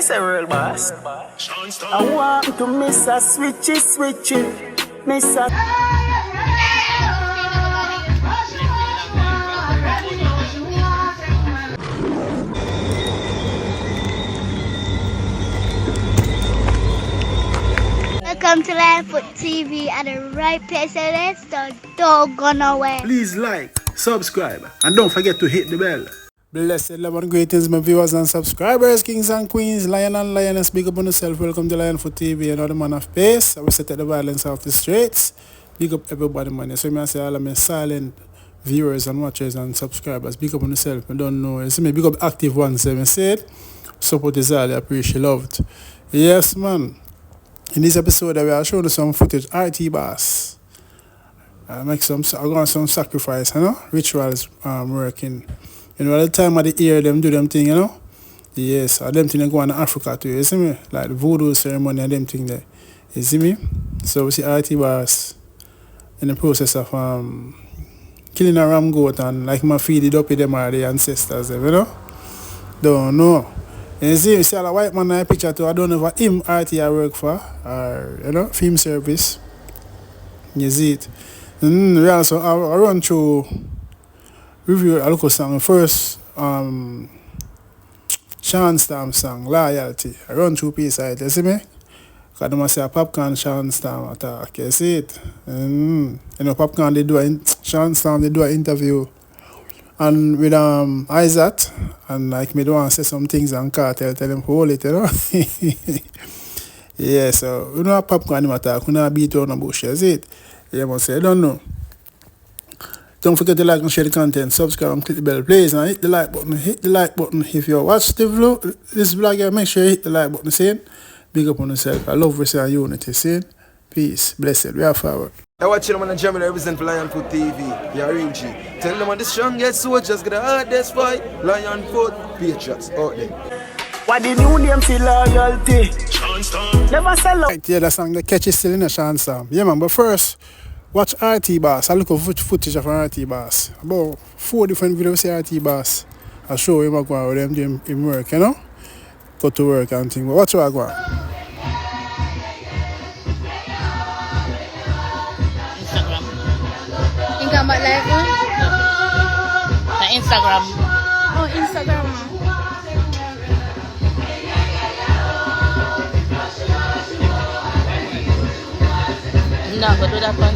Yes, a real boss. Shawn Storm. I want to miss a switchie, miss a. Welcome to Lion TV at the right place, so let's don't go nowhere. Please like, subscribe, and don't forget to hit the bell. Blessed love and greetings, my viewers and subscribers, kings and queens, lion and lioness, big up on yourself. Welcome to Lion TV, another man of pace. I will set the violence off the streets. Big up everybody, man. So I say all of my silent viewers and watchers and subscribers, big up on yourself. I don't know. You see me, big up active ones. I said, support is all I appreciate, loved. Yes, man. In this episode, we are showing you some footage. RT Bosd. I'm going some sacrifice, you know, rituals working. You know, at the time of the year, them do them thing, you know. Yes, them thing they go on Africa too, you see me? Like the voodoo ceremony and them thing there. You see me? So we see RT Bosd in the process of killing a ram goat and like my feed it up with them are the ancestors, you know? Don't know. And you see all the white man in the picture too, I don't know if him RT I work for or, you know, film service. You see it. We also I run through review a local song. First Shawn Storm song, Loyalty. I run through piece of it, you see me? Because they must say a Popcorn Shawn Storm attack, you see it? You know, Popcorn Shawn Storm they do an interview and with Isaac, and like me don't want to say some things and Cartel tell them to hold it, you know. Yeah, so you know a Popcorn him attack, you know a beat on the bush, you see it? You must say, I don't know. Don't forget to like and share the content, subscribe and click the bell, please, and hit the like button. Hit the like button if you watch this vlog here, make sure you hit the like button, see? Big up on yourself. I love us and unity, see? Peace, blessed, we are forward. I watch them on the German represent for Lion Foot TV. You're real G. Tell them on the strongest soldiers get the hardest fight. Lion Foot Patriots out there. What the new name for loyalty? Shawn Storm. Never sell out. Right, yeah, that song, the catch is still in the Shawn Storm. Yeah, man, but first, watch RT Bosd. I look at footage of RT Bosd. About 4 different videos see RT Bosd. I show him go with them doing him work, you know? Go to work and things. But watch what I go on. Instagram. You got my live one? Na Instagram. Oh, Instagram. No, go do that one.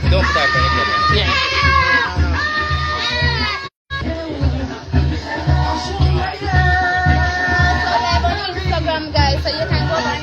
Don't put that on the Yeah. So live on Instagram, guys, so you can go back.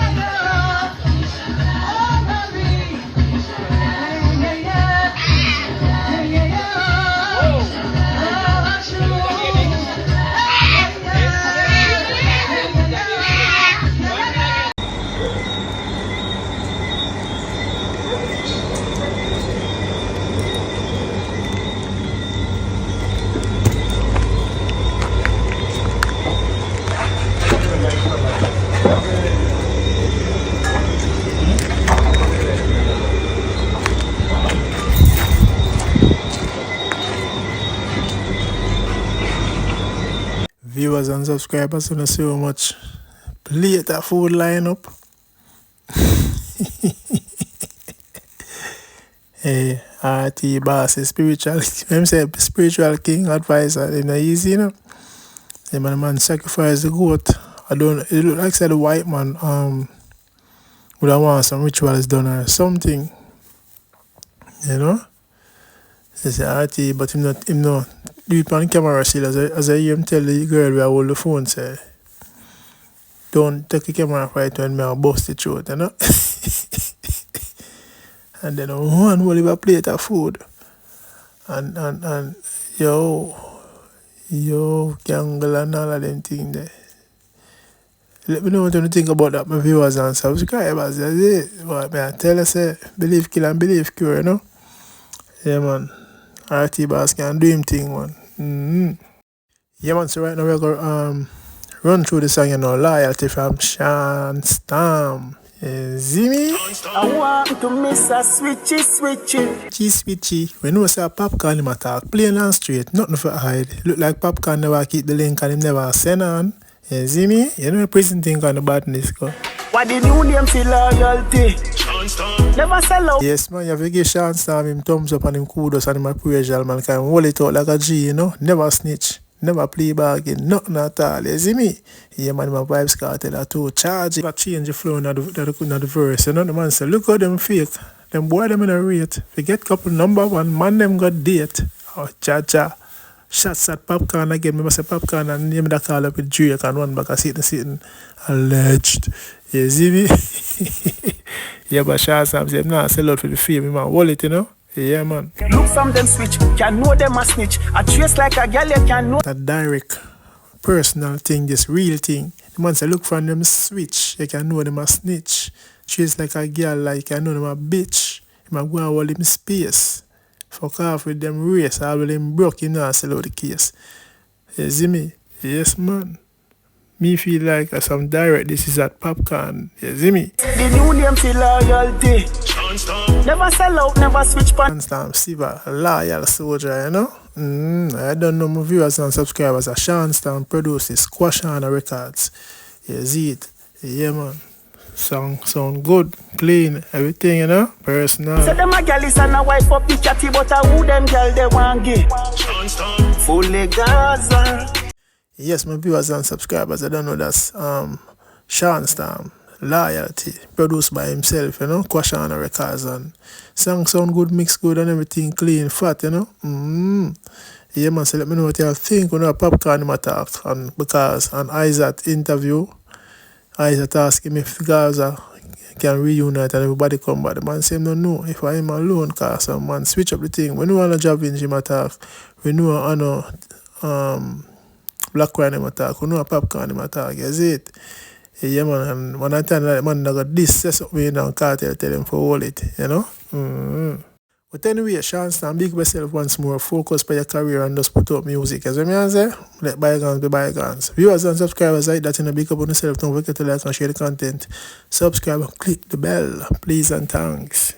Viewers and subscribers, don't see how much plate that food line up. Hey, RT Bosd, spiritual king advisor, you know, easy, you know. The man sacrifice the goat. It look like the white man would have want some rituals done or something, you know. They say RT, but him not do it on camera still as I hear him tell the girl where I hold the phone say, don't take the camera right when me bust the throat, you know? And then one will leave a plate of food. And yo, Kangle and all of them things there. Let me know what you think about that, my viewers and subscribers. That's it. But I tell you, say, believe kill and believe cure, you know? Yeah, man. RT Bosd can do him thing, man. Yeah, man. So right now we're going to run through the song, you know, Loyalty from Shawn Storm. See me? I want to miss a Switchie. Switchie. When you say popcorn him attack, plain and straight, nothing for hide. Look like popcorn never keep the link and him never send on. You see me? You know the prison thing on the badness go. What the new name for loyalty? Never sell out. Yes, man, you have to give Shawn Storm him thumbs up and him kudos and him appraisal, man. Can hold it out like a G, you know? Never snitch. Never play bargain, nothing at all, you see me? Yeah, man, my vibes cartel are too charge it. Change the flow in the verse, you know? The man say, look how them fake. Them boy them in a rate. Forget couple number one, man them got date. Oh, cha. Shots at popcorn again. Remember say popcorn and name that call up with Drake and one back a sitting. Alleged. You see me? Yeah, but Shawn Storm say, nah, sell out for the fame, man. Wallet, you know? Yeah, man. Look from them switch, can know them a snitch. A trace like a girl, you can know. That direct, personal thing, this real thing. The man say, look from them switch, you can know them a snitch. Trace like a girl, like you know them a bitch. You might go and hold him space. Fuck off with them race, all with them broke, you know, sell out the case. You see me? Yes, man. Me feel like some direct, this is at popcorn. You see me? The new name for loyalty. Never sell out, never switch pan. Shawn Storm, Siva, a loyal soldier, you know? I don't know my viewers and subscribers. Shawn Storm produces Squash on the records. You see it? Yeah, man. Song sound good, clean, everything, you know? Personal. So them a gal is and a wife up the chatty, but a who them gal they want give? Fully Gaza. Yes, my viewers and subscribers, I don't know that's Shawn Storm, Loyalty, produced by himself, you know, Squash on the records, and song sound good, mix good and everything clean, fat, you know? Yeah, man, so let me know what you think when you popcorn him attack, and because on Isaac interview, Isaac asked him if Gaza can reunite and everybody come back. The man say no, if I am alone, cause some man switch up the thing. When you want to job in him attack, when you want black wine him attack, when you want popcorn him attack, you see it? Yeah, man, and when I tell that man, I got this, set up me in and cartel, tell him for hold it, you know? But anyway, Shawn Storm, big yourself once more, focus on your career and just put up music. As I say, let bygones be bygones. Viewers and subscribers like that, big up on yourself. Don't forget to like and share the content. Subscribe and click the bell, please and thanks.